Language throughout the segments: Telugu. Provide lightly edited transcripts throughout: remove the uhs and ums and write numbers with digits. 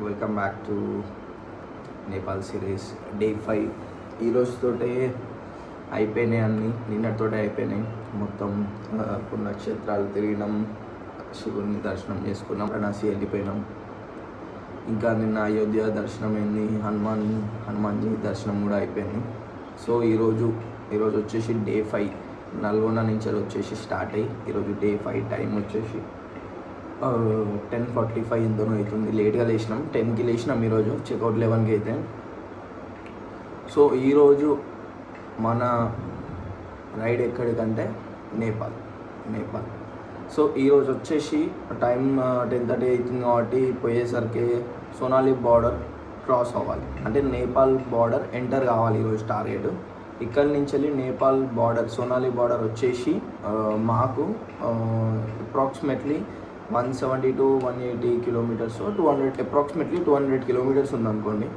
Welcome back to Nepal series day 5. ఈరోజుతోటే అయిపోయినాయి అన్నీ, నిన్నటితోటే అయిపోయినాయి మొత్తం. పుణ్యక్షేత్రాలు తిరిగినాం, శివుని దర్శనం చేసుకున్నాం, వారణాసి వెళ్ళిపోయినాం. ఇంకా నిన్న అయోధ్య దర్శనం అయింది, హనుమాన్జీ దర్శనం కూడా అయిపోయింది. సో ఈరోజు వచ్చేసి డే 5 నల్గొండ నుంచి వచ్చేసి స్టార్ట్ అయ్యి ఈరోజు డే 5 టైం వచ్చేసి 10:45 ఎంతనో అవుతుంది. లేట్గా లేచినాం, 10కి లేచినాం ఈరోజు, చెక్అవుట్ 11కి అయితే. సో ఈరోజు మన రైడ్ ఎక్కడికంటే నేపాల్. సో ఈరోజు వచ్చేసి టైం 10:30 అవుతుంది కాబట్టి పోయేసరికి సోనాలి బార్డర్ క్రాస్ అవ్వాలి, అంటే నేపాల్ బార్డర్ ఎంటర్ కావాలి ఈరోజు టార్గెట్. ఇక్కడి నుంచి వెళ్ళి నేపాల్ బార్డర్ సోనాలి బార్డర్ వచ్చేసి మాకు అప్రాక్సిమేట్లీ 170 to 180 కిలోమీటర్స్, 200 కిలోమీటర్స్ ఉందనుకోండి.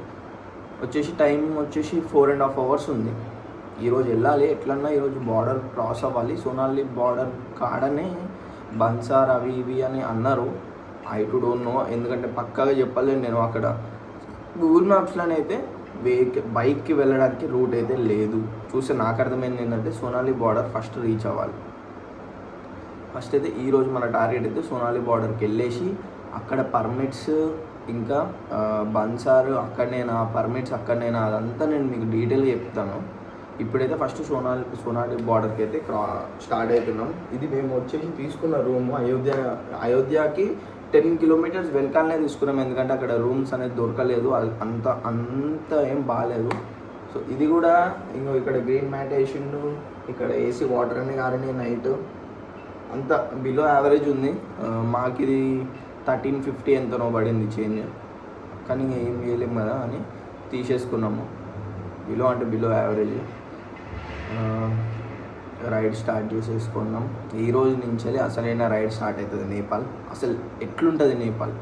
వచ్చేసి టైం వచ్చేసి 4.5 hours ఉంది. ఈరోజు వెళ్ళాలి, ఎట్లన్నా ఈరోజు బార్డర్ క్రాస్ అవ్వాలి. సోనాలి బార్డర్ కాడనే బన్సార్ అవి ఇవి అని అన్నారు. ఐ డోంట్ నో, ఎందుకంటే పక్కాగా చెప్పలేను నేను. అక్కడ గూగుల్ మ్యాప్స్లోనైతే బైక్కి వెళ్ళడానికి రూట్ అయితే లేదు. చూస్తే నాకు అర్థమైంది ఏంటంటే సోనాలి బార్డర్ ఫస్ట్ రీచ్ అవ్వాలి. ఫస్ట్ అయితే ఈరోజు మన టార్గెట్ అయితే సోనాలి బార్డర్కి వెళ్ళేసి అక్కడ పర్మిట్స్, ఇంకా బన్సార్ పర్మిట్స్ అక్కడనేనా అదంతా నేను మీకు డీటెయిల్గా చెప్తాను. ఇప్పుడైతే ఫస్ట్ సోనాలి బార్డర్కి అయితే స్టార్ట్ అవుతున్నాం. ఇది మేము వచ్చేసి తీసుకున్న రూమ్ అయోధ్యకి 10 kilometers వెనకాలనే తీసుకున్నాం, ఎందుకంటే అక్కడ రూమ్స్ అనేది దొరకలేదు, అంత ఏం బాగాలేదు. సో ఇది కూడా ఇంకో ఇక్కడ గ్రీన్ మ్యాట్ వేసిండు, ఇక్కడ ఏసీ వాటర్ అని కారణి నైట్ అంతా బిలో యావరేజ్ ఉంది. మాకు ఇది 1350 ఎంతనో పడింది చేంజ్, కానీ ఏం చేయలేము కదా అని తీసేసుకున్నాము. Below average. రైడ్ స్టార్ట్ చేసేసుకున్నాం. ఈ రోజు నుంచి అసలైన రైడ్ స్టార్ట్ అవుతుంది నేపాల్. అసలు ఎట్లుంటుంది నేపాల్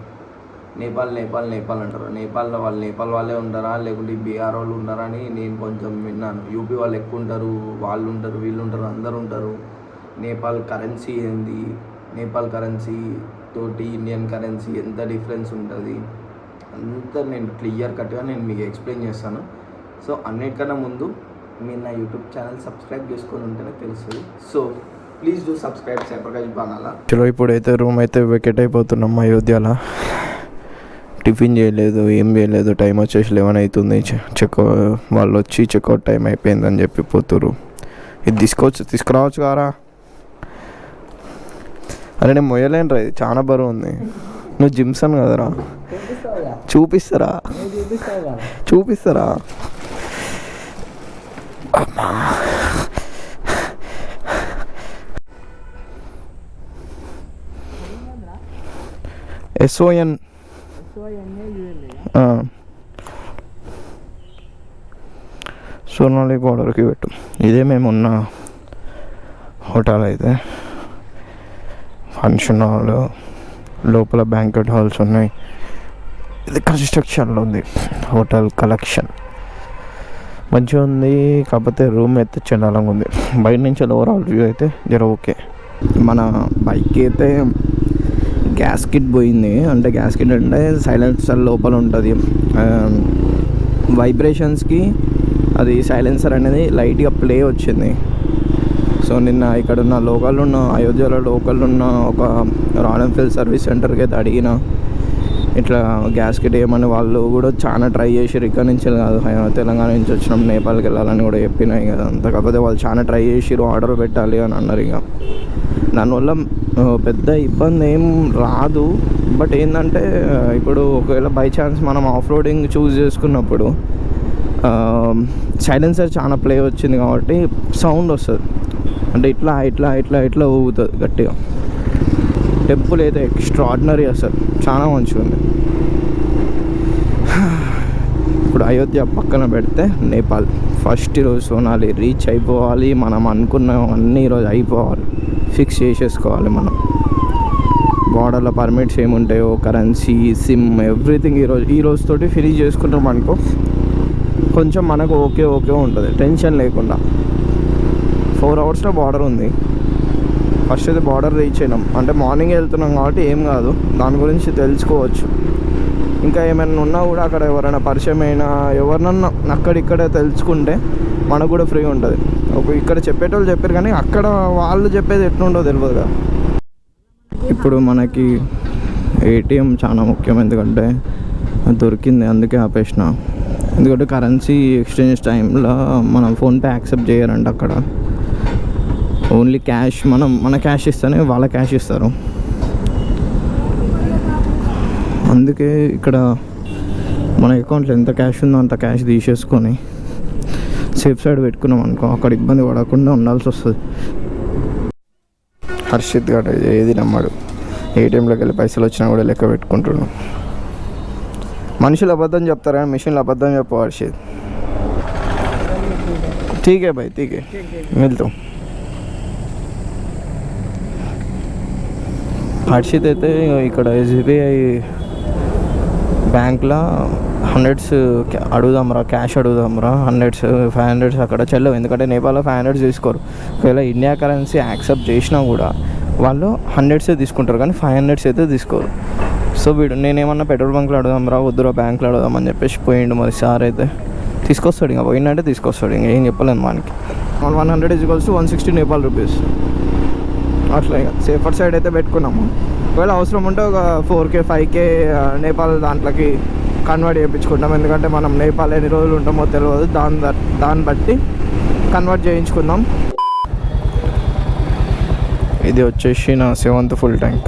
అంటారు. నేపాల్లో నేపాల్ వాళ్ళే ఉంటారా లేకుంటే బీహార్ వాళ్ళు ఉంటారా అని నేను కొంచెం విన్నాను. యూపీ వాళ్ళు ఎక్కువ ఉంటారు, వాళ్ళు ఉంటారు, వీళ్ళు ఉంటారు, అందరు ఉంటారు. నేపాల్ కరెన్సీ ఏంది, నేపాల్ కరెన్సీ తోటి ఇండియన్ కరెన్సీ ఎంత డిఫరెన్స్ ఉంటుంది అంతా నేను క్లియర్ కట్గా నేను మీకు ఎక్స్ప్లెయిన్ చేస్తాను. సో అన్నిటికన్నా ముందు మీరు నా యూట్యూబ్ ఛానల్ సబ్స్క్రైబ్ చేసుకొని ఉంటేనే తెలుస్తుంది. So please do subscribe Jayaprakash Banala. చలో ఇప్పుడైతే రూమ్ అయితే వెకెట్ అయిపోతున్నాం అయోధ్యలో. టిఫిన్ చేయలేదు, ఏం చేయలేదు. టైం వచ్చేసి 11 అవుతుంది. వాళ్ళు వచ్చి చెక్అవుట్ టైం అయిపోయిందని చెప్పి పోతురు. ఇది తీసుకురావచ్చు కారా? అరే నేను మొయ్యలేను రా, ఇది చాలా బరువు ఉంది. నువ్వు జిమ్సన్ కదరా, చూపిస్తారా? SON సోనాలి బార్డర్కి పెట్టు. ఇదే మేమున్న హోటల్ అయితే. ఫంక్షన్ హాల్, లోపల బ్యాంక్వెట్ హాల్స్ ఉన్నాయి. ఇది కన్స్ట్రక్షన్లో ఉంది. హోటల్ కలెక్షన్ మంచిగా ఉంది, కాకపోతే రూమ్ అయితే చండాలంగా ఉంది. బయట నుంచి ఓవరాల్ వ్యూ అయితే ఓకే. మన బైక్ అయితే గ్యాస్ కిట్ పోయింది. అంటే గ్యాస్ కిట్ అంటే సైలెన్సర్ లోపల ఉంటుంది. వైబ్రేషన్స్కి అది సైలెన్సర్ అనేది లైట్గా ప్లే వచ్చింది. సో నిన్న ఇక్కడున్న అయోధ్యలో లోకల్ ఉన్న ఒక రాయల్ ఎన్ఫీల్డ్ సర్వీస్ సెంటర్కి అయితే అడిగిన, ఇట్లా గ్యాస్ కిట్ ఏమని. వాళ్ళు కూడా చాలా ట్రై చేసారు. ఇక్కడ నుంచి కాదు, తెలంగాణ నుంచి వచ్చినాం, నేపాల్కి వెళ్ళాలని కూడా చెప్పినాయి కదా అంత. కాకపోతే వాళ్ళు చాలా ట్రై చేసారు, ఆర్డర్ పెట్టాలి అని అన్నారు. ఇక దానివల్ల పెద్ద ఇబ్బంది ఏం రాదు. బట్ ఏంటంటే ఇప్పుడు ఒకవేళ బై ఛాన్స్ మనం ఆఫ్ రోడింగ్ చూస్ చేసుకున్నప్పుడు సైలెన్సర్ చాలా ప్లే వచ్చింది కాబట్టి సౌండ్ వస్తుంది. అంటే ఇట్లా ఊగుతుంది గట్టిగా. టెంపుల్ అయితే ఎక్స్ట్రాడినరీ, అసలు చాలా మంచిగా ఉంది. ఇప్పుడు అయోధ్య పక్కన పెడితే నేపాల్. ఫస్ట్ ఈరోజు సోనాలి రీచ్ అయిపోవాలి. మనం అనుకున్నవన్నీ ఈరోజు అయిపోవాలి, ఫిక్స్ చేసేసుకోవాలి మనం. బార్డర్లో పర్మిట్స్ ఏముంటాయో, కరెన్సీ, సిమ్, ఎవ్రీథింగ్ ఈ రోజుతోటి ఫినిష్ చేసుకుంటాం అనుకో, కొంచెం మనకు ఓకే ఉంటుంది, టెన్షన్ లేకుండా. 4 hours బార్డర్ ఉంది. ఫస్ట్ అయితే బార్డర్ రీచ్ అయినాం. అంటే మార్నింగ్ వెళ్తున్నాం కాబట్టి ఏం కాదు, దాని గురించి తెలుసుకోవచ్చు. ఇంకా ఏమైనా ఉన్నా కూడా అక్కడ ఎవరైనా పరిచయమైనా ఎవరినన్నా అక్కడిక్కడే తెలుసుకుంటే మనకు కూడా ఫ్రీ ఉంటుంది. ఇక్కడ చెప్పేటోళ్ళు చెప్పారు కానీ అక్కడ వాళ్ళు చెప్పేది ఎట్లుండో తెలియదు కదా. ఇప్పుడు మనకి ఏటీఎం చాలా ముఖ్యం, ఎందుకంటే దొరికింది అందుకే ఆపేసిన. ఎందుకంటే కరెన్సీ ఎక్స్చేంజ్ టైంలో మనం ఫోన్పే యాక్సెప్ట్ చేయరంట అక్కడ. ఓన్లీ క్యాష్, మన క్యాష్ ఇస్తేనే వాళ్ళ క్యాష్ ఇస్తారు. అందుకే ఇక్కడ మన అకౌంట్లో ఎంత క్యాష్ ఉందో అంత క్యాష్ తీసేసుకొని సేఫ్ సైడ్ పెట్టుకున్నాం అనుకో, అక్కడ ఇబ్బంది పడకుండా ఉండాల్సి వస్తుంది. హర్షిత్ గారు ఏది నమ్మాడు, ఏటీఎంలోకి వెళ్ళి పైసలు వచ్చినా కూడా లెక్క పెట్టుకుంటున్నాం. మనుషులు అబద్ధం చెప్తారు కానీ మిషన్లు అబద్ధం చెప్పు హర్షిత్. ठीक है भाई, ठीक है, मिलता हूँ. హర్షిత్ అయితే ఇక్కడ ఎస్బీఐ బ్యాంక్లో 100s అడుగుదాంరా, క్యాష్ అడుగుదాంరా, 100s 500s అక్కడ చెల్లవు, ఎందుకంటే నేపాల్లో 500s తీసుకోరు. ఒకవేళ ఇండియా కరెన్సీ యాక్సెప్ట్ చేసినా కూడా వాళ్ళు 100s తీసుకుంటారు కానీ 500s అయితే తీసుకోరు. సో నేనేమన్నా పెట్రోల్ బంక్లో అడుగుదాంరా, వద్దురా బ్యాంక్లో అడుగుదామని చెప్పేసి పోయిండు. మరి సార్ అయితే తీసుకొస్తాడు, ఇంకా పోయిందంటే తీసుకొస్తాడు, ఇంకా ఏం చెప్పలేను మనకి. 100 = 160 నేపాల్ రూపీస్. అట్లా ఇక సేఫర్ సైడ్ అయితే పెట్టుకున్నాము. ఒకవేళ అవసరం ఉంటే ఒక 4K 5K నేపాల్ దాంట్లోకి కన్వర్ట్ చేయించుకుంటాం, ఎందుకంటే మనం నేపాల్ ఎన్ని రోజులు ఉంటామో తెలియదు, దాన్ని బట్టి కన్వర్ట్ చేయించుకుందాం. ఇది వచ్చేసి నా 7th ఫుల్ ట్యాంక్,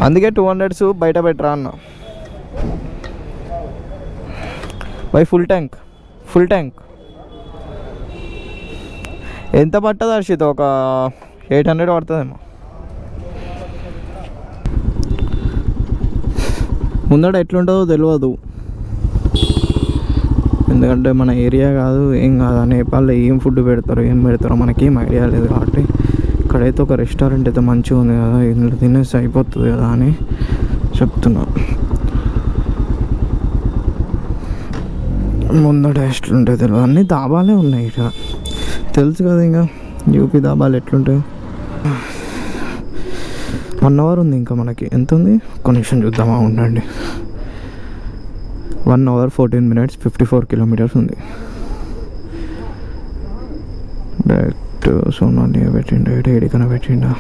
అందుకే 200s బయట పెట్టరా అన్న. బై ఫుల్ ట్యాంక్ ఎంత పట్టదు హర్షిత్? ఒక 800 పడుతుందేమో. ముందట ఎట్లుంటుందో తెలియదు, ఎందుకంటే మన ఏరియా కాదు, ఏం కాదు. నేపాల్లో ఏం ఫుడ్ పెడతారో ఏం పెడతారో మనకేం ఐడియా లేదు. కాబట్టి ఇక్కడైతే ఒక రెస్టారెంట్ అయితే మంచిగా ఉంది కదా, ఇంట్లో తినేసి అయిపోతుంది కదా అని చెప్తున్నా. ముందట ఎట్లుంటాయి తెలియదు, అన్నీ దాబాలే ఉన్నాయి ఇక్కడ, తెలుసు కదా. ఇంకా యూపీ దాబాలు ఎట్లుంటాయి. 1 hour ఉంది ఇంకా మనకి. ఎంత ఉంది ఒక్క నిమిషం చూద్దామా, ఉండండి. 1 hour 14 minutes 54 kilometers ఉంది. డైరెక్ట్ సోనాలి పెట్టిండ, ఏడికన్నా పెట్టిండా,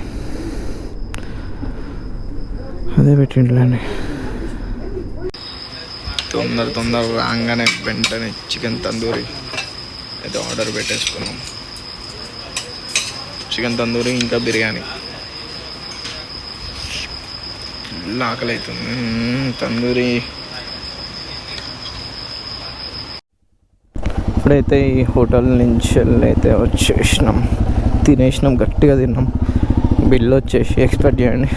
అదే పెట్టిండలేండి. తొందర రాగానే వెంటనే చికెన్ తందూరి అయితే ఆర్డర్ పెట్టేసుకున్నాం. చికెన్ తందూరి ఇంకా బిర్యానీ. ఆకలి అవుతుంది. తందూరి ఇప్పుడైతే ఈ హోటల్ నుంచి అయితే వచ్చేసినాం, తినేసినాం, గట్టిగా తిన్నాం. బిల్లు వచ్చేసి ఎక్స్పెక్ట్ చేయండి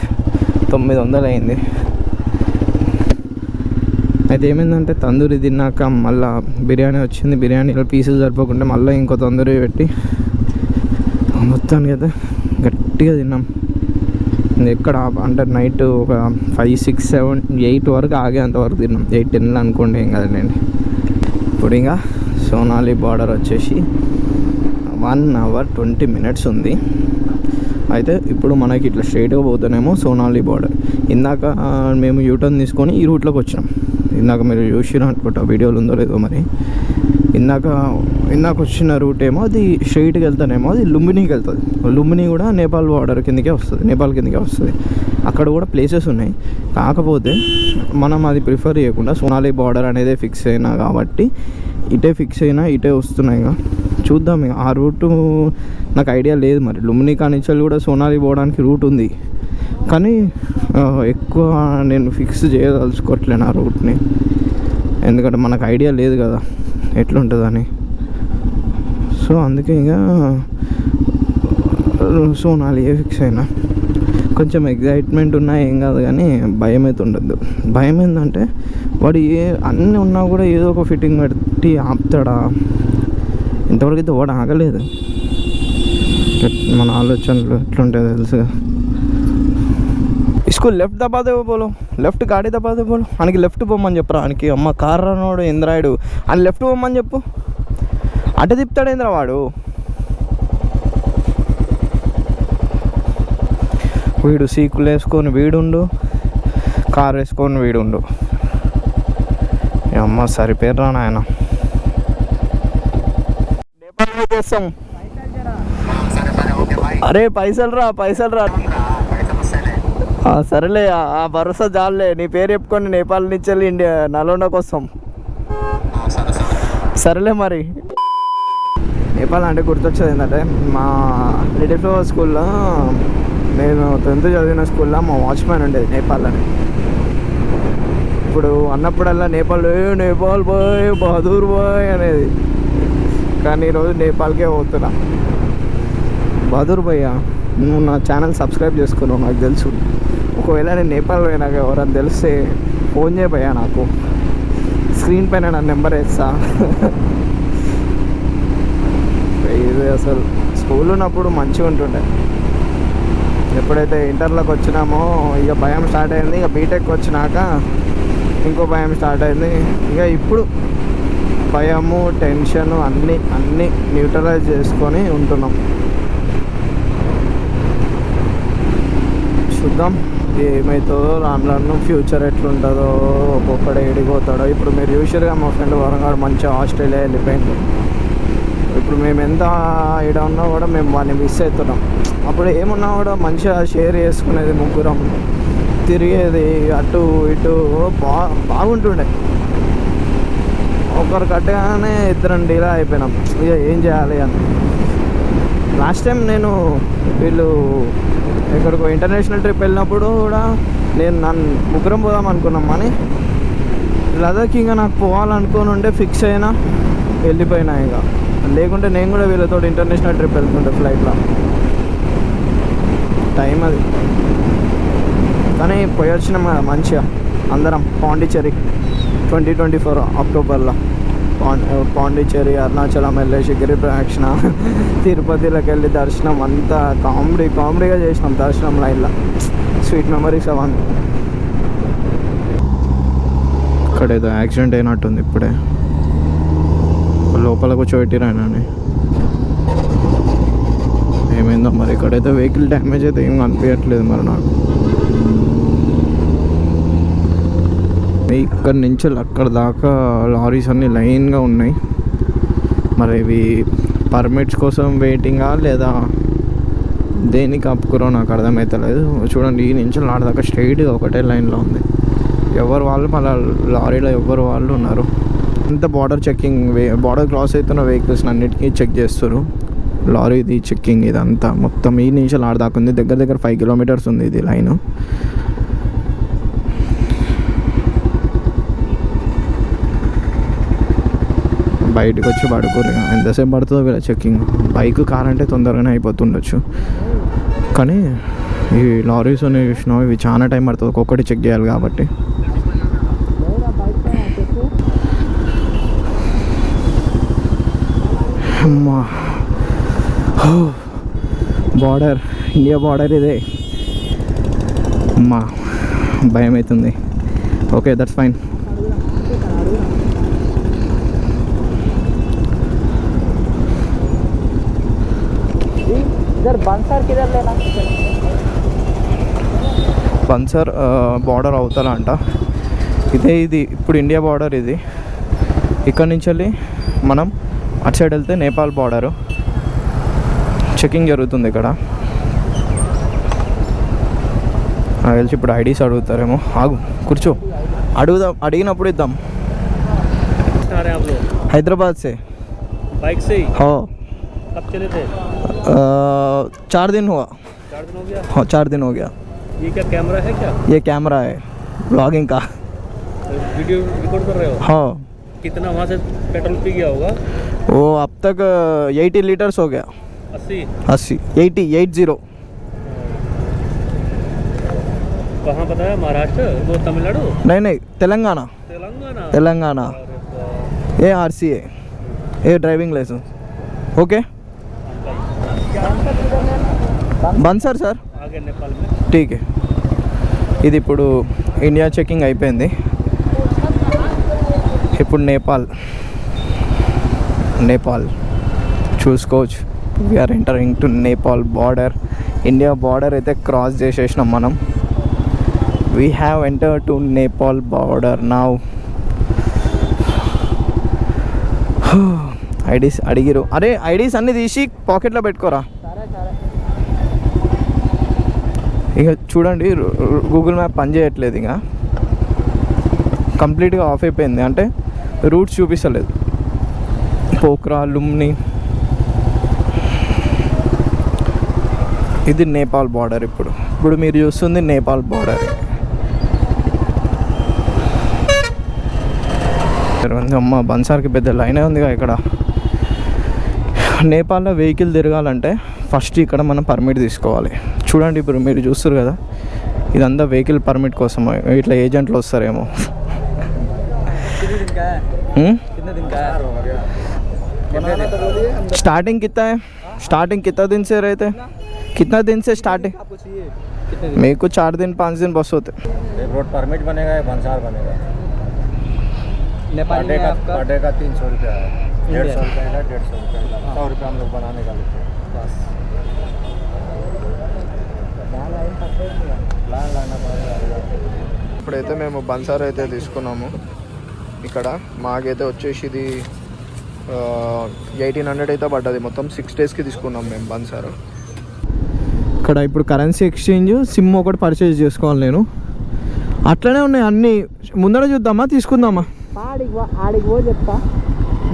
900 అయింది. అయితే ఏమైందంటే తందూరి తిన్నాక మళ్ళీ బిర్యానీ వచ్చింది. బిర్యానీలో పీసులు సరిపోకుండా మళ్ళీ ఇంకో తందూరి పెట్టి మొత్తానికి అయితే గట్టిగా తిన్నాం. ఎక్కడ అంటే నైట్ ఒక 5, 6, 7, 8 వరకు ఆగేంతవరకు తిన్నాం. 8, 10 అనుకోండి, ఏం కదండి. ఇప్పుడు ఇంకా సోనాలి బార్డర్ వచ్చేసి 1 hour 20 minutes ఉంది. అయితే ఇప్పుడు మనకి ఇట్లా స్ట్రైట్గా పోతేనేమో సోనాలి బార్డర్. ఇందాక మేము యూటర్న్ తీసుకొని ఈ రూట్లోకి వచ్చినాం. ఇందాక మీరు చూసినా అనుకుంటా, వీడియోలు ఉందో లేదో మరి. ఇందాక వచ్చిన రూట్ ఏమో అది స్ట్రైట్కి వెళ్తానేమో అది లుంబినీకి వెళ్తుంది. లుంబినీ కూడా నేపాల్ బార్డర్ కిందకే వస్తుంది, నేపాల్ కిందకే వస్తుంది. అక్కడ కూడా ప్లేసెస్ ఉన్నాయి. కాకపోతే మనం అది ప్రిఫర్ చేయకుండా సోనాలి బార్డర్ అనేది ఫిక్స్ అయినా కాబట్టి ఇటే ఫిక్స్ అయినా ఇటే వస్తున్నాయి. ఇక చూద్దాం. ఇక ఆ రూటు నాకు ఐడియా లేదు. మరి లుంబినీ కానించాలి కూడా సోనాలి పోవడానికి రూట్ ఉంది, కానీ ఎక్కువ నేను ఫిక్స్ చేయదలుచుకోవట్లేను ఆ రూట్ని, ఎందుకంటే మనకు ఐడియా లేదు కదా ఎట్లుంటుందని. సో అందుకే ఇక సోనాలి ఫిక్స్ అయినా. కొంచెం ఎగ్జైట్మెంట్ ఉన్నా ఏం కాదు, కానీ భయం అయితే ఉండద్దు. భయం ఏంటంటే వాడు అన్నీ ఉన్నా కూడా ఏదో ఒక ఫిట్టింగ్ పెట్టి ఆపుతాడా. ఇంతవరకు అయితే వాడు ఆగలేదు. మన ఆలోచనలు ఎట్లుంటాయో తెలుసు. इसको लेफ्ट दबा दे बोलो, लेफ्ट गाड़ी दबा दे बोलो. ఆయనకి లెఫ్ట్ పోమని చెప్పరా. ఆయనకి అమ్మ కార్ రానోడు ఇంద్రాయుడు అని లెఫ్ట్ పోమని చెప్పు. అడ్డ తిప్పుతాడు ఇంద్రా వాడు. వీడు సీకులు వేసుకొని వీడుండు, కార్ వేసుకొని వీడుండు. అమ్మ సరిపోయారా నాయన. నేపాల్ చేస్తాం. అరే పైసలు రా. సరేలే, ఆ భరోసా చాలులే. నీ పేరు చెప్పుకొని నేపాల్ నుంచి వెళ్ళి ఇండియా నల్గొండకు వస్తాం. సరేలే మరి. నేపాల్ అంటే గుర్తొచ్చేది ఏంటంటే, మా లిటిల్ ఫ్లవర్ స్కూల్లో, నేను 10th చదివిన స్కూల్లో మా వాచ్మ్యాన్ ఉండేది నేపాల్ అని. ఇప్పుడు అన్నప్పుడల్లా నేపాల్ బాయ్, బహదూర్ బాయ్ అనేది. కానీ ఈరోజు నేపాల్కే పోతున్నా. బహదూర్ భయ్యా, నువ్వు నా ఛానల్ సబ్స్క్రైబ్ చేసుకున్నావు, నాకు తెలుసు. ఒకవేళ నేను నేపాల్ పోయినాక ఎవరైనా తెలిస్తే ఫోన్ చేయబోయా, నాకు స్క్రీన్ పైన నా నెంబర్ వేస్తా. ఇది అసలు స్కూల్ ఉన్నప్పుడు మంచిగా ఉంటుండే. ఎప్పుడైతే ఇంటర్లోకి వచ్చినామో ఇక భయం స్టార్ట్ అయింది. ఇక బీటెక్ వచ్చినాక ఇంకో భయం స్టార్ట్ అయింది. ఇక ఇప్పుడు భయము, టెన్షన్ అన్నీ న్యూట్రలైజ్ చేసుకొని ఉంటున్నాం. చూద్దాం ఏమవుతుందో, రాను ఫ్యూచర్ ఎట్లుంటుందో, ఒక్కొక్కడే ఎడిపోతాడో. ఇప్పుడు మీరు చూసారుగా, మా ఫ్రెండ్ వరంగాడు మంచిగా ఆస్ట్రేలియా వెళ్ళిపోయింది. ఇప్పుడు మేము ఎంత ఈడ ఉన్నా కూడా మేము వాడిని మిస్ అవుతున్నాం. అప్పుడు ఏమున్నా కూడా మంచిగా షేర్ చేసుకునేది, ముగ్గురం తిరిగేది అటు ఇటు, బాగుంటుండే. ఒకరు కట్టగానే ఇద్దరం డీలా అయిపోయినాం. ఇక ఏం చేయాలి అని. లాస్ట్ టైం నేను వీళ్ళు ఎక్కడికో ఇంటర్నేషనల్ ట్రిప్ వెళ్ళినప్పుడు కూడా నన్ను ముగ్గురం పోదాం అనుకున్నాం. కానీ లదాఖ్ ఇంకా నాకు పోవాలనుకుని ఉంటే ఫిక్స్ అయినా, వెళ్ళిపోయినా. ఇక లేకుంటే నేను కూడా వీళ్ళతో ఇంటర్నేషనల్ ట్రిప్ వెళ్తుంటే ఫ్లైట్లో. టైం అది. కానీ పోయి వచ్చినాం కదా మంచిగా అందరం. పాండిచ్చేరి 2024 అక్టోబర్లో పాండిచ్చేరి, అరుణాచలం వెళ్ళేసి గిరి ప్రదక్షిణ, తిరుపతిలోకి వెళ్ళి దర్శనం, అంతా కామెడీగా చేసినాం దర్శనం లైన్లో. స్వీట్ మెమరీస్ అవన్నీ. ఇక్కడ ఏదో యాక్సిడెంట్ అయినట్టుంది ఇప్పుడే. లోపల కూర్చోబెట్టిరాయనని. ఏమైందో మరి. ఇక్కడైతే వెహికల్ డ్యామేజ్ అయితే ఏం కనిపించట్లేదు మరి నాకు. ఇక్కడి నుంచి అక్కడ దాకా లారీస్ అన్నీ లైన్గా ఉన్నాయి. మరి ఇవి పర్మిట్స్ కోసం వెయిటింగా లేదా దేనికి ఆపుకురో నాకు అర్థమవుతలేదు. చూడండి, ఈ నుంచి ఆడదాకా స్ట్రైట్గా ఒకటే లైన్లో ఉంది. ఎవరు వాళ్ళు మళ్ళీ లారీలో ఎవరు వాళ్ళు ఉన్నారు. అంత బార్డర్ చెక్కింగ్, బార్డర్ క్రాస్ అవుతున్న వెహికల్స్ అన్నిటికీ చెక్ చేస్తారు. లారీది చెక్కింగ్ ఇదంతా మొత్తం ఈ నుంచి ఆడదాకా ఉంది. దగ్గర 5 కిలోమీటర్స్ ఉంది ఇది లైను. బయటకు వచ్చి పడుకోరు. ఎంతసేపు పడుతుందో వీళ్ళ చెక్కింగ్. బైక్, కార్ అంటే తొందరగానే అయిపోతుండొచ్చు. కానీ ఈ లారీస్ అనేవి చూసినావు, ఇవి చాలా టైం పడుతుంది ఒక్కొక్కటి చెక్ చేయాలి కాబట్టి. అమ్మా, బార్డర్, ఇండియా బార్డర్ ఇదే. అమ్మా భయం అవుతుంది. Okay, that's fine. బన్సర్ బార్డర్ అవుతారా అంట. ఇది ఇప్పుడు ఇండియా బార్డర్. ఇది ఇక్కడ నుంచి వెళ్ళి మనం అటు సైడ్ వెళ్తే నేపాల్ బార్డరు. చెకింగ్ జరుగుతుంది ఇక్కడ. తెలిసి ఇప్పుడు ఐడీస్ అడుగుతారేమో. ఆగు, కూర్చో, అడిగినప్పుడు ఇద్దాం. హైదరాబాద్ సే बाइक से ही? हाँ। कब चले थे? 4 दिन हुआ। 4 दिन हो गया? हाँ, 4 दिन हो गया। ये क्या कैमरा है क्या? ये कैमरा है ब्लॉगिंग का। वीडियो रिकॉर्ड कर रहे हो? हाँ। कितना वहाँ से पेट्रोल पी गया होगा? वो अब तक 80 लीटर्स हो गया। 80 80 कहाँ बताया? महाराष्ट्र? वो तमिलनाडु? नहीं, तेलंगाना। तेलंगाना। ये RCA, ये ड्राइविंग लाइसेंस। ओके, బన్సర్ సార్. आगे नेपाल में। ठीक है। ఇది ఇప్పుడు ఇండియా చెకింగ్ అయిపోయింది. ఇప్పుడు నేపాల్ చూసుకోవచ్చు. We're entering to Nepal border. India border అయితే క్రాస్ చేసేసినాం మనం. We have enter to Nepal border now. IDs అడిగిరు. అరే ఐడీస్ అన్నీ తీసి పాకెట్లో పెట్టుకోరా. ఇక చూడండి గూగుల్ మ్యాప్ పని చేయట్లేదు, ఇక కంప్లీట్గా ఆఫ్ అయిపోయింది. అంటే రూట్స్ చూపిస్తలేదు. పోఖ్రా, లుమ్ని. ఇది నేపాల్ బార్డర్. ఇప్పుడు మీరు చూస్తుంది నేపాల్ బార్డర్. అమ్మ బన్సార్కి పెద్ద లైనే ఉందిగా ఇక్కడ. నేపాల్లో వెహికల్ తిరగాలంటే ఫస్ట్ ఇక్కడ మనం పర్మిట్ తీసుకోవాలి. చూడండి ఇప్పుడు మీరు చూస్తారు కదా, ఇదంతా వెహికల్ పర్మిట్ కోసం. ఇట్లా ఏజెంట్లు వస్తారేమో. स्टार्टिंग कितना है? स्टार्टिंग कितना दिन से रहते? कितना दिन से स्टार्टिंग? मेरे को 4 दिन 5 दिन बस होते. एक रोड परमिट बनेगा, एक भंसार बनेगा. नेपाल में आपका पर डे का 300 रुपया है. 150 रुपया है, 150 रुपया है. 100 रुपया हम लोग बनाने का लेते हैं. बस लाइन लाना पड़ेगा. ఇప్పుడైతే మేము బన్సార్ అయితే తీసుకున్నాము. ఇక్కడ మాకైతే వచ్చేసి ఇది 1800 అయితే పడ్డది. మొత్తం 6 డేస్కి తీసుకున్నాం మేము బన్సార్. ఇక్కడ ఇప్పుడు కరెన్సీ ఎక్స్చేంజ్ సిమ్ ఒకటి పర్చేజ్ చేసుకోవాలి నేను. అట్లనే ఉన్నాయి అన్నీ. ముందర చూద్దామా తీసుకుందామా? ఆడికి పో చెప్తా.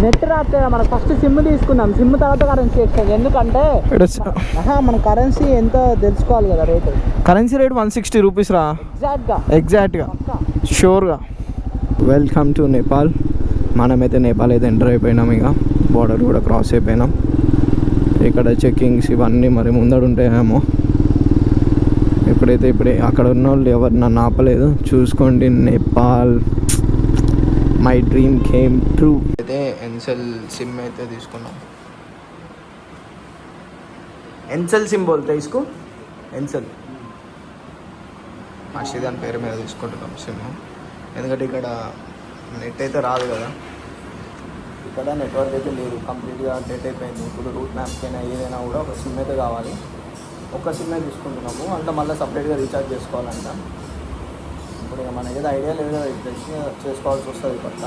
నెట్ రాస్తే మనకు ఫస్ట్ సిమ్ తీసుకుందాం, సిమ్ తర్వాత కరెన్సీ ఎక్స్చేంజ్. ఎందుకంటే మన కరెన్సీ ఎంత తెలుసుకోవాలి కదా రేటు. కరెన్సీ రేట్ 160 రూపీస్ రా. ఎగ్జాక్ట్గా షూర్గా. Welcome to Nepal. మనమైతే నేపాల్ అయితే ఎంటర్ అయిపోయినాం. ఇక బార్డర్ కూడా క్రాస్ అయిపోయినాం. ఇక్కడ చెక్కింగ్స్ ఇవన్నీ మరి ముందడు ఉంటాయేమో. ఇప్పుడే అక్కడ ఉన్న వాళ్ళు ఎవరు నన్ను ఆపలేదు. చూసుకోండి Nepal. My dream came true. అయితే ఎన్సెల్ సిమ్ అయితే తీసుకున్నాం. NCL SIM బోల్తే ఇస్కో. ఎన్సెల్ మర్షిద్ అని పేరు మీద తీసుకుంటున్నాం సిమ్. ఎందుకంటే ఇక్కడ నెట్ అయితే రాదు కదా. ఇక్కడ నెట్వర్క్ అయితే లేదు, కంప్లీట్గా డెడ్ అయిపోయింది. ఇప్పుడు రూట్ మ్యాప్స్ అయినా ఏదైనా కూడా ఒక సిమ్ అయితే కావాలి. ఒక సిమ్మే తీసుకుంటున్నాము. అంటే మళ్ళీ సపరేట్గా రీఛార్జ్ చేసుకోవాలంట. ఇప్పుడు ఇక మనకైతే ఐడియా లేదు కదా, చేసుకోవాల్సి వస్తుంది కొత్త.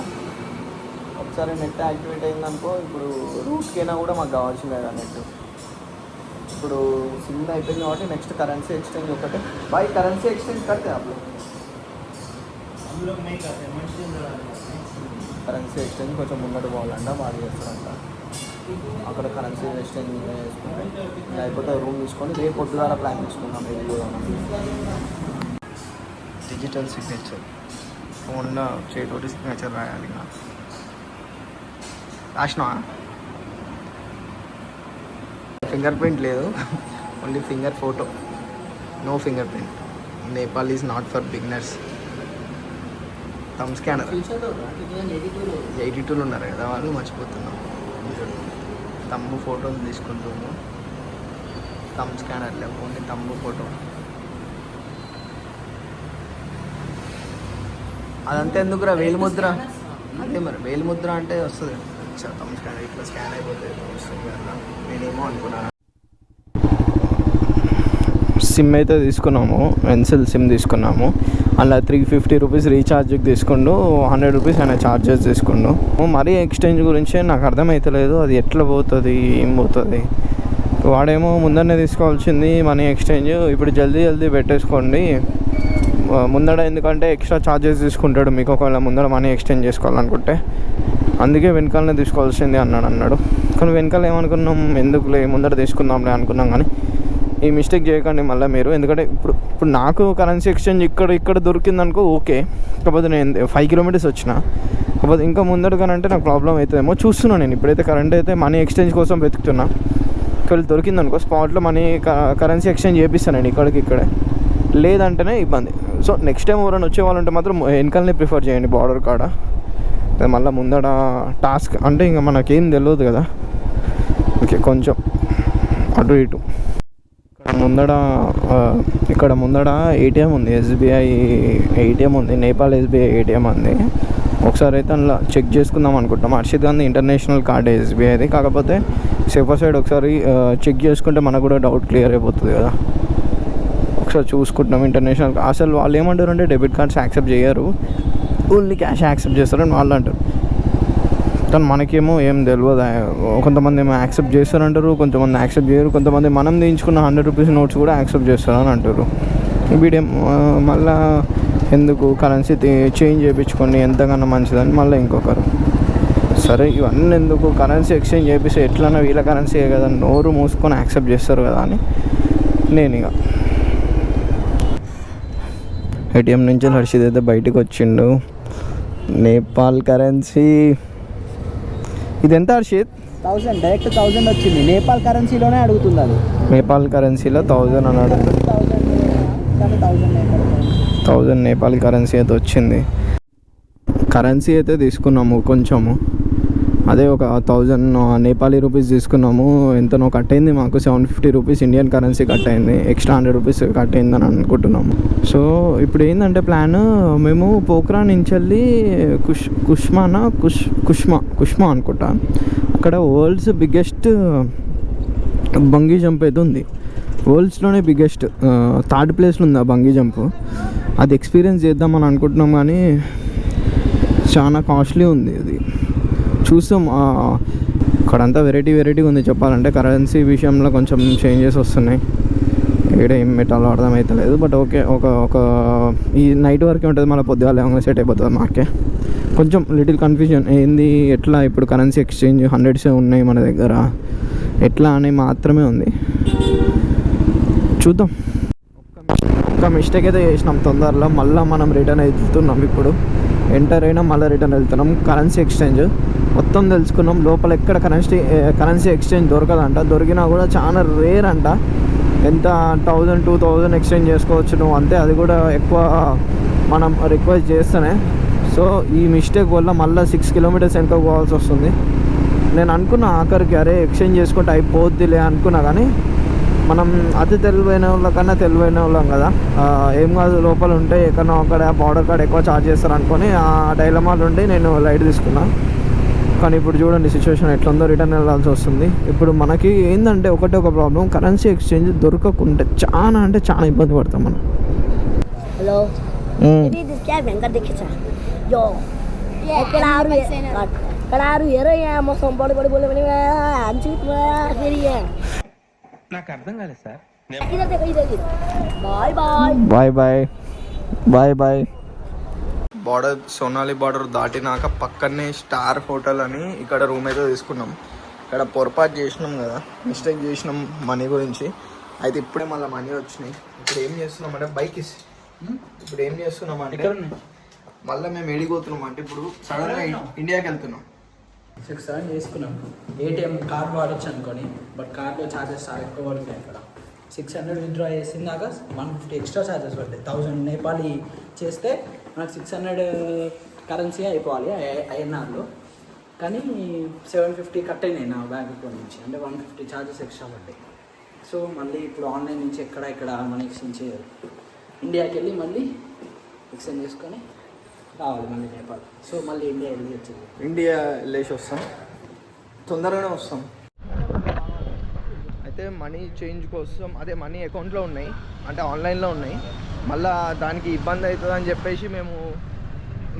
ఒకసారి నెట్ యాక్టివేట్ అయిందనుకో, ఇప్పుడు రూట్కైనా కూడా మాకు కావాల్సిందే కదా నెట్. ఇప్పుడు సిమ్ అయిపోయింది కాబట్టి నెక్స్ట్ కరెన్సీ ఎక్స్చేంజ్ ఒకటే. బాయ్ కరెన్సీ ఎక్స్చేంజ్ కడితే అప్పుడు కరెన్సీ ఎక్స్చేంజ్ కొంచెం ముందట పోవాలంట, బాగా చేస్తారంట. అక్కడ కరెన్సీ ఎక్స్చేంజ్ చేసుకుంటే లేకపోతే రూమ్ తీసుకొని రేపు పొద్దుగాల ప్లాన్ తీసుకున్నాం. డిజిటల్ సిగ్నేచర్ ఫోన్లో చేతోటి సిగ్నేచర్ రాయాలి. రాసినా ఫింగర్ ప్రింట్ లేదు, only finger photo, no finger print. Nepal is not for beginners. Thumb scanner 82 ఉన్నారు కదా వాళ్ళు, మర్చిపోతున్నాం. తమ్ము ఫోటోలు తీసుకుంటున్నాము. థమ్ స్కానర్ లేవు, ఓన్లీ తమ్ము ఫోటో. అదంతా ఎందుకురా వేలిముద్ర? అదే మరి వేలిముద్ర అంటే వస్తుంది. థమ్ స్కానర్ ఇట్లా స్కాన్ అయిపోతుంది వస్తుంది కదా. నేనేమో అనుకున్నాను. సిమ్ అయితే తీసుకున్నాము, ఎన్సెల్ సిమ్ తీసుకున్నాము. అలా 350 రూపీస్ రీఛార్జ్కి తీసుకుండు, 100 రూపీస్ ఆయన ఛార్జెస్ తీసుకుండు. మరీ ఎక్స్చేంజ్ గురించి నాకు అర్థమవుతలేదు, అది ఎట్లా పోతుంది, ఏం పోతుంది. వాడేమో ముందరనే తీసుకోవాల్సింది మనీ ఎక్స్చేంజ్. ఇప్పుడు జల్దీ పెట్టేసుకోండి ముందర, ఎందుకంటే ఎక్స్ట్రా ఛార్జెస్ తీసుకుంటాడు మీకు ఒకవేళ ముందర మనీ ఎక్స్చేంజ్ చేసుకోవాలనుకుంటే. అందుకే వెనకాలనే తీసుకోవాల్సింది అన్నాడు. కానీ వెనకాల ఏమనుకున్నాం, ఎందుకులే ముందర తీసుకుందాంలే అనుకున్నాం. కానీ ఈ మిస్టేక్ చేయకండి మళ్ళీ మీరు. ఎందుకంటే ఇప్పుడు నాకు కరెన్సీ ఎక్స్చేంజ్ ఇక్కడ దొరికిందనుకో ఓకే. కాకపోతే నేను 5 కిలోమీటర్స్ వచ్చిన, కాకపోతే ఇంకా ముందరగానంటే నాకు ప్రాబ్లం అవుతుందేమో చూస్తున్నాను. నేను ఇప్పుడైతే కరెంట్ అయితే మనీ ఎక్స్చేంజ్ కోసం వెతుకుతున్నా. ఒకవేళ దొరికిందనుకో స్పాట్లో మనీ కరెన్సీ ఎక్స్చేంజ్ చేపిస్తాను నేను ఇక్కడే. లేదంటేనే ఇబ్బంది. సో నెక్స్ట్ టైం ఎవరైనా వచ్చే వాళ్ళు ఉంటే మాత్రం వెనకాలనే ప్రిఫర్ చేయండి బార్డర్ కాడ. మళ్ళీ ముందర టాస్క్ అంటే ఇంకా మనకేం తెలియదు కదా. ఓకే కొంచెం అటు ఇటు. ఇక్కడ ముందడ ఏటీఎం ఉంది, ఎస్బీఐ ఏటీఎం ఉంది, నేపాల్ ఎస్బీఐ ఏటీఎం ఉంది. ఒకసారి అయితే అందులో చెక్ చేసుకుందాం అనుకుంటాం. హర్షిత్ గాంధీ ఇంటర్నేషనల్ కార్డ్ ఎస్బీఐది. కాకపోతే సేఫర్ సైడ్ ఒకసారి చెక్ చేసుకుంటే మనకు కూడా డౌట్ క్లియర్ అయిపోతుంది కదా. ఒకసారి చూసుకుంటున్నాం ఇంటర్నేషనల్. అసలు వాళ్ళు ఏమంటారు అంటే డెబిట్ కార్డ్స్ యాక్సెప్ట్ చేయరు, ఓన్లీ క్యాష్ యాక్సెప్ట్ చేస్తారని వాళ్ళు అంటారు. కానీ మనకేమో ఏం తెలియదు. కొంతమంది ఏమో యాక్సెప్ట్ చేస్తారంటారు, కొంతమంది యాక్సెప్ట్ చేయరు, కొంతమంది మనం తీయించుకున్న 100 రూపీస్ నోట్స్ కూడా యాక్సెప్ట్ చేస్తారని అంటారు. వీడేం మళ్ళీ ఎందుకు కరెన్సీ చేంజ్ చేయించుకోండి ఎంతకన్నా మంచిదని మళ్ళీ ఇంకొకరు. సరే ఇవన్నీ ఎందుకు, కరెన్సీ ఎక్స్చేంజ్ చేపిస్తే ఎట్లన్నా వీళ్ళ కరెన్సీయే కదా, నోరు మూసుకొని యాక్సెప్ట్ చేస్తారు కదా అని నేను ఇక ఏటీఎం నుంచి హర్షిద్ అయితే బయటకు వచ్చిండు. నేపాల్ కరెన్సీ ఇది ఎంత హర్షిద్? 1000 డైరెక్ట్ 1000 వచ్చింది. నేపాల్ కరెన్సీలోనే అడుగుతుంది అది. నేపాల్ కరెన్సీలో 1000 అని అడుగుతుంది. 1000 నేపాల్ కరెన్సీ అయితే వచ్చింది. కరెన్సీ అయితే తీసుకున్నాము కొంచెము, అదే ఒక 1000 నేపాలీ రూపీస్ తీసుకున్నాము. ఎంతనో కట్ అయింది మాకు, 750 రూపీస్ ఇండియన్ కరెన్సీ కట్ అయింది, ఎక్స్ట్రా 100 రూపీస్ కట్ అయిందని అనుకుంటున్నాము. సో ఇప్పుడు ఏంటంటే ప్లాన్, మేము పోఖ్రా నుంచి వెళ్ళి కుష్మా అనుకుంటా, అక్కడ వరల్డ్స్ బిగ్గెస్ట్ బంగీ జంప్ అయితే ఉంది. వరల్డ్స్లోనే బిగ్గెస్ట్ 3rd ప్లేస్లో ఉంది ఆ బంగీ జంప్. అది ఎక్స్పీరియన్స్ చేద్దామని అనుకుంటున్నాం కానీ చాలా కాస్ట్లీ ఉంది అది. చూస్తాం. అక్కడంతా వెరైటీగా ఉంది చెప్పాలంటే. కరెన్సీ విషయంలో కొంచెం చేంజెస్ వస్తున్నాయి, ఇక్కడ ఏం పెట్టాలో అర్థమవుతలేదు. బట్ ఓకే, ఒక ఈ నైట్ వరకే ఉంటుంది, మళ్ళీ పొద్దుగాల ఏమైనా సెట్ అయిపోతుంది. మాకే కొంచెం లిటిల్ కన్ఫ్యూజన్ ఏంది, ఎట్లా ఇప్పుడు కరెన్సీ ఎక్స్చేంజ్ 100s ఉన్నాయి మన దగ్గర, ఎట్లా అని మాత్రమే ఉంది. చూద్దాం. ఒక్క మిస్టేక్ అయితే చేసినాం తొందరలో, మళ్ళీ మనం రిటర్న్ వెళ్తున్నాం. ఇప్పుడు ఎంటర్ అయినా మళ్ళీ రిటర్న్ వెళ్తున్నాం. కరెన్సీ ఎక్స్చేంజ్ మొత్తం తెలుసుకున్నాం. లోపల ఎక్కడ కరెన్సీ ఎక్స్చేంజ్ దొరకదంట, దొరికినా కూడా చాలా రేర్ అంట. ఎంత 1000 2000 ఎక్స్చేంజ్ చేసుకోవచ్చు నువ్వు అంతే, అది కూడా ఎక్కువ మనం రిక్వెస్ట్ చేస్తేనే. సో ఈ మిస్టేక్ వల్ల మళ్ళీ 6 కిలోమీటర్స్ వెనక పోవాల్సి వస్తుంది. నేను అనుకున్నా ఆఖరికి అరే ఎక్స్చేంజ్ చేసుకుంటే అయిపోద్దిలే అనుకున్నా, కానీ మనం అతి తెలివైన వాళ్ళకన్నా తెలివైన వాళ్ళం కదా, ఏం కాదు లోపల ఉంటే ఎక్కడో అక్కడ బార్డర్ కార్డ్ ఎక్కువ ఛార్జ్ చేస్తారు అనుకొని ఆ డైలమాలు ఉండి నేను లైట్ తీసుకున్నా. కానీ ఇప్పుడు చూడండి సిచ్యువేషన్ ఎట్లుందో, రిటర్న్ వెళ్ళాల్సి వస్తుంది. ఇప్పుడు మనకి ఏంటంటే ఒక ప్రాబ్లం, కరెన్సీ ఎక్స్చేంజ్ దొరకకుంటే చాలా అంటే చాలా ఇబ్బంది పడతాం మనం. Hello. Ini di sini kan dikit sah. Yo. Kelaru ya ya mau sombol boleh anjir mah akhirnya. నాకు అర్థం కాలేదు sir. Kita. Bye. Border Sonauli border దాటినాక పక్కనే స్టార్ హోటల్ అని ఇక్కడ రూమ్ అయితే తీసుకున్నాం. ఇక్కడ పొరపాటు చేసినాం కదా, మిస్టేక్ చేసినాం మనీ గురించి. అయితే ఇప్పుడే మళ్ళీ మనీ వచ్చినాయి. ఇప్పుడు ఏం చేస్తున్నాం అంటే ఇప్పుడు ఏం చేస్తున్నాం అంటే మళ్ళీ మేము ఏడిపోతున్నాం అంటే ఇప్పుడు సడన్గా ఇండియాకి వెళ్తున్నాం. 6-7 చేసుకున్నాం. ఏటీఎం కార్డ్ వాడచ్చు అనుకొని, బట్ కార్డ్లో ఛార్జెస్ చాలా ఎక్కువ పడుతున్నాయి. ఇక్కడ 600 విత్డ్రా చేసిందాక 150 ఎక్స్ట్రా ఛార్జెస్ పడతాయి. 1000 నేపాలీ చేస్తే మనకు 600 కరెన్సీ అయిపోవాలి ఐఎన్ఆర్లో. కానీ 750 కట్ అయినాయి నా బ్యాంక్ అకౌంట్ నుంచి, అంటే 150 ఛార్జెస్ ఎక్స్ట్రా పడ్డాయి. సో మళ్ళీ ఇప్పుడు ఆన్లైన్ నుంచి ఇక్కడ మనీ ఎక్స్చేంజ్ చేయాలి. ఇండియాకి వెళ్ళి మళ్ళీ ఎక్స్చేంజ్ చేసుకొని రావాలి మళ్ళీ నేపాల్. సో మళ్ళీ ఇండియా వెళ్ళేసి వస్తాం, తొందరగానే వస్తాం. అయితే మనీ చేంజ్ కోసం అదే మనీ అకౌంట్లో ఉన్నాయి, అంటే ఆన్లైన్లో ఉన్నాయి. మళ్ళీ దానికి ఇబ్బంది అవుతుంది అని చెప్పేసి మేము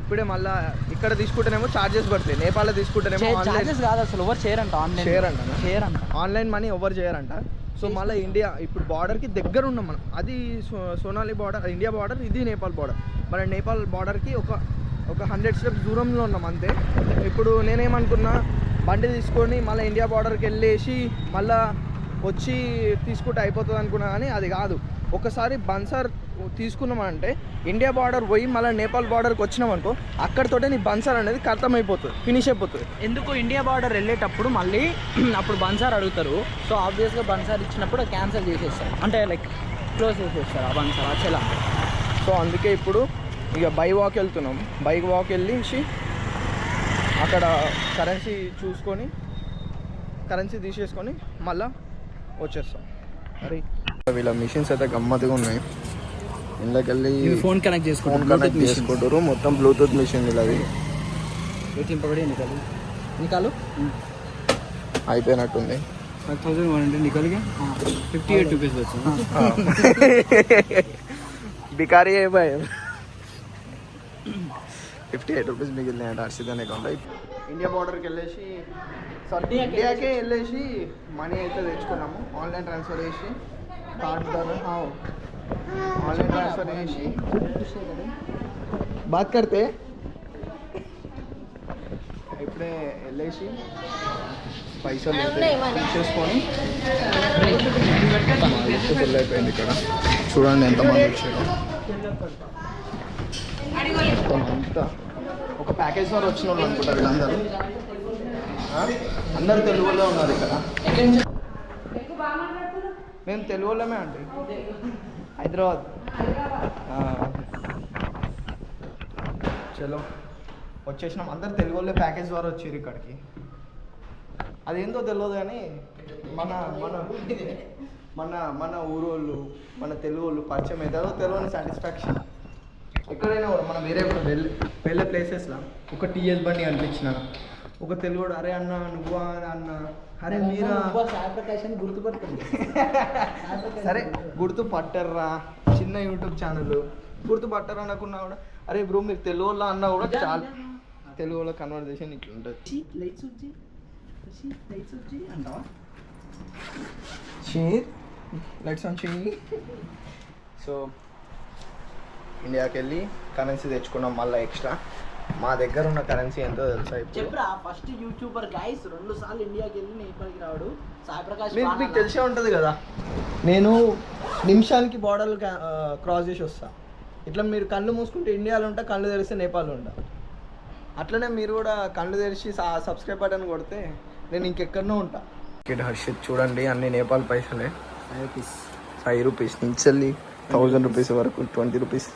ఇప్పుడే మళ్ళీ ఇక్కడ తీసుకుంటేనేమో ఛార్జెస్ పడతాయి, నేపాల్లో తీసుకుంటేనేమో ఛార్జెస్ కాదు అసలు, ఎవరు చేయరంట ఆన్లైన్ ఆన్లైన్ మనీ ఎవరు చేయరంట. సో మళ్ళీ ఇండియా ఇప్పుడు బార్డర్కి దగ్గర ఉన్నాం మనం. అది సోనాలి బార్డర్ ఇండియా బార్డర్, ఇది నేపాల్ బార్డర్. మన నేపాల్ బార్డర్కి ఒక 100 స్టెప్స్ దూరంలో ఉన్నాం అంతే. ఇప్పుడు నేనేమనుకున్నా బండి తీసుకొని మళ్ళీ ఇండియా బార్డర్కి వెళ్ళేసి మళ్ళీ వచ్చి తీసుకుంటే అయిపోతుంది అనుకున్నా, కానీ అది కాదు. ఒకసారి బన్సార్ తీసుకున్నామంటే ఇండియా బార్డర్ పోయి మళ్ళీ నేపాల్ బార్డర్కి వచ్చినామనుకో, అక్కడితోటే నీ బన్సార్ అనేది ఖతమైపోతుంది, ఫినిష్ అయిపోతుంది. ఎందుకు ఇండియా బార్డర్ వెళ్ళేటప్పుడు మళ్ళీ అప్పుడు బన్సార్ అడుగుతారు. సో ఆబ్వియస్గా బన్సార్ ఇచ్చినప్పుడు క్యాన్సిల్ చేసేస్తారు, అంటే లైక్ క్లోజ్ చేసేస్తారు ఆ బన్సార్ అచ్చలా. సో అందుకే ఇప్పుడు ఇక బై వాక్ వెళ్తున్నాం. బైక్ వాక్ వెళ్ళేసి అక్కడ కరెన్సీ తీసేసుకొని మళ్ళీ వచ్చేస్తాం. అరే వీళ్ళ మిషన్స్ అయితే గమ్మత్తుగా ఉన్నాయి. ఇందులోకి వెళ్ళి ఫోన్ కనెక్ట్ చేసుకుంటారు. మొత్తం బ్లూటూత్ మిషన్ ఇలాది నికాలు అయిపోయినట్టుంది. 1100 నికాలుగా 58 రూపీస్ వచ్చింది. బికారీ అయిపోయాయి. 58 రూపీస్ మిగిలినాయంట హర్షిద్ అనే అకౌంట్లో. ఇండియా బార్డర్కి వెళ్ళేసి సారీ ఇండియాకే వెళ్ళేసి మనీ అయితే తెచ్చుకున్నాము. ఆన్లైన్ ట్రాన్స్ఫర్ చేసి కార్డ్ ద్వారా ఆన్లైన్ ట్రాన్స్ఫర్ చేసి బాత్ కడితే ఇప్పుడే వెళ్ళేసి పైసలు తీసేసుకొని ఫుల్ అయిపోయింది ఇక్కడ. చూడండి ఎంతమంది వచ్చారు. మొత్తం అంతా ఒక ప్యాకేజ్ వారు వచ్చిన వాళ్ళు అనుకుంటారు వీళ్ళందరూ. అందరు తెలుగు వాళ్ళే ఉన్నారు ఇక్కడ. మేము తెలుగు వాళ్ళమే అండి, హైదరాబాద్. చలో వచ్చేసినాం. అందరు తెలుగు వాళ్ళే ప్యాకేజ్ ద్వారా వచ్చారు ఇక్కడికి. అదేందో తెలియదు కానీ మన మన మన మన ఊరోళ్ళు మన తెలుగు వాళ్ళు పరిచయం అవుతారో తెలియని సాటిస్ఫాక్షన్ ఎక్కడైనా కూడా. మనం వేరే వెళ్ళే ప్లేసెస్లో ఒక టీఎస్ బండి అనిపించిన ఒక తెలుగుడు అరే అన్న నువ్వా అన్న అరే మీరా సాయిప్రకాశ్ అని గుర్తుపడుతుంది. సరే గుర్తుపట్టర్రా, చిన్న యూట్యూబ్ ఛానల్ గుర్తుపట్టరు అనుకున్నా కూడా అరే బ్రో మీరు తెలుగు వాళ్ళ అన్నా కూడా చాలా తెలుగు వాళ్ళ కన్వర్జేషన్ ఇట్లా ఉంటుంది. అంటావా లైట్స్ ఆన్ చెయ్యి. సో ఇండియాకి వెళ్ళి కరెన్సీ తెచ్చుకున్నాం మళ్ళీ ఎక్స్ట్రా. మా దగ్గర ఉన్న కరెన్సీ ఎంతో తెలుసా ఇప్పుడు? చెప్పరా ఫస్ట్ యూట్యూబర్ గైస్ 2 సార్లు ఇండియాకి వెళ్ళి నేపాల్కి రావడు సాయిప్రకాష్. మీకు తెలిసే ఉంటుంది కదా, నేను నిమిషానికి బార్డర్లు క్రాస్ చేసి వస్తా. ఇట్లా మీరు కళ్ళు మూసుకుంటే ఇండియాలో ఉంటా, కళ్ళు తెరిస్తే నేపాల్లో ఉంటా. అట్లనే మీరు కూడా కళ్ళు తెరిచి సబ్స్క్రైబ్ బటన్ కొడితే నేను ఇంకెక్కడనో ఉంటా. టికెట్ హర్షిత్ చూడండి అన్ని నేపాల్ పైసలే. 5 రూపీస్ నుంచి వెళ్ళి 1000 రూపీస్ వరకు, 20 రూపీస్,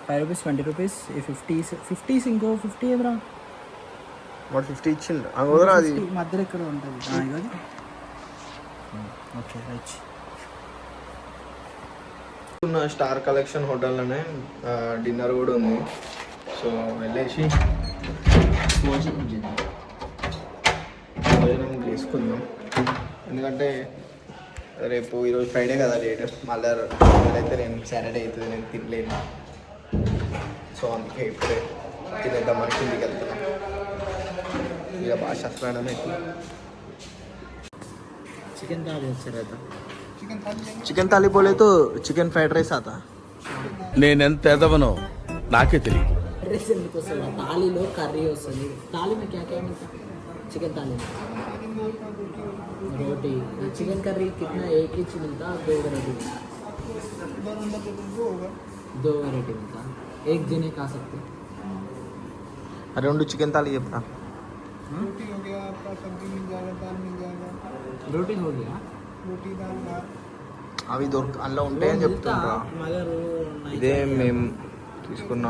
5 రూపీస్, 20 రూపీస్, 50 ఇంకో 50 ఎదురా వాడు 50 ఇచ్చిండు. అందులో అది మధ్యలో ఎక్కడ ఉంటుంది. Okay right. ఉన్న స్టార్ కలెక్షన్ హోటల్లోనే డిన్నర్ కూడా ఉంది. సో వెళ్ళేసి భోజనం చేసుకుందాం. ఎందుకంటే రేపు ఈరోజు ఫ్రైడే కదా డేట్, మళ్ళీ అయితే నేను సాటర్డే అవుతుంది నేను తినలేను. సో అందుకే ఇప్పుడే తినేద్దామని కిందికి వెళ్తున్నాం. ఇక భాష స్నానం అయితే చికెన్ థాలీ వచ్చారు కదా. చికెన్ థాలీ పోలే తో చికెన్ ఫ్రైడ్ రైస్ ఆతా. నేనెంత ఎదవనో నాకే తెలియదు. రైస్ ఎందుకు వస్తుంది? థాలీలో కర్రీ వస్తుంది. థాలీ में क्या क्या मिलता है? चिकन थाली में रोटी, चिकन करी कितना एक ही चीज मिलता? 2 वैरायटी मिलता? 2 वैरायटी मिलता. एक जने खा सकते. రెండు చికెన్ థాలీ చెప్పరా. रोटी हो गया आपका, सब्जी मिल जाएगा, दाल मिल जाएगा, रोटी हो गया, रोटी दाल भात. అవి అందులో ఉంటాయని చెప్తుండ్రా. मगर ఇదే మేము తీసుకున్న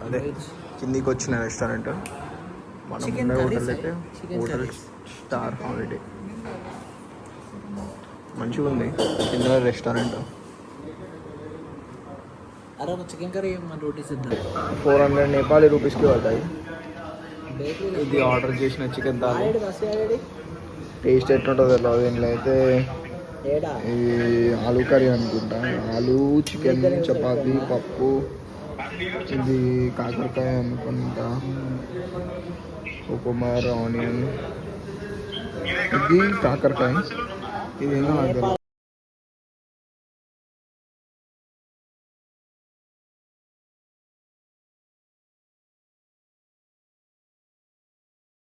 అదే కిందికి వచ్చిన రెస్టారెంట్. మనం ఉండే హోటల్ అయితే హోటల్ స్టార్ హాలిడే మంచిగా ఉంది. కింద రెస్టారెంట్. अरे वो चिकन करी మన రోటీ సిద్ధం. 400 నేపాలీ రూపీస్కి పడతాయి. ఇది ఆర్డర్ చేసిన చికెన్ థాలీ. టేస్ట్ ఎట్లుంటుందో తెలియదు. దీంట్లో అయితే ఇది ఆలూ కర్రీ అనుకుంటా. ఆలూ, చికెన్, చపాతీ, పప్పు, ఇది కాకరకాయ అనుకుంటా, కుకుమర్, ఆనియన్, ఇది కాకరకాయ, ఇది ఏందో నాకు తెలియదు.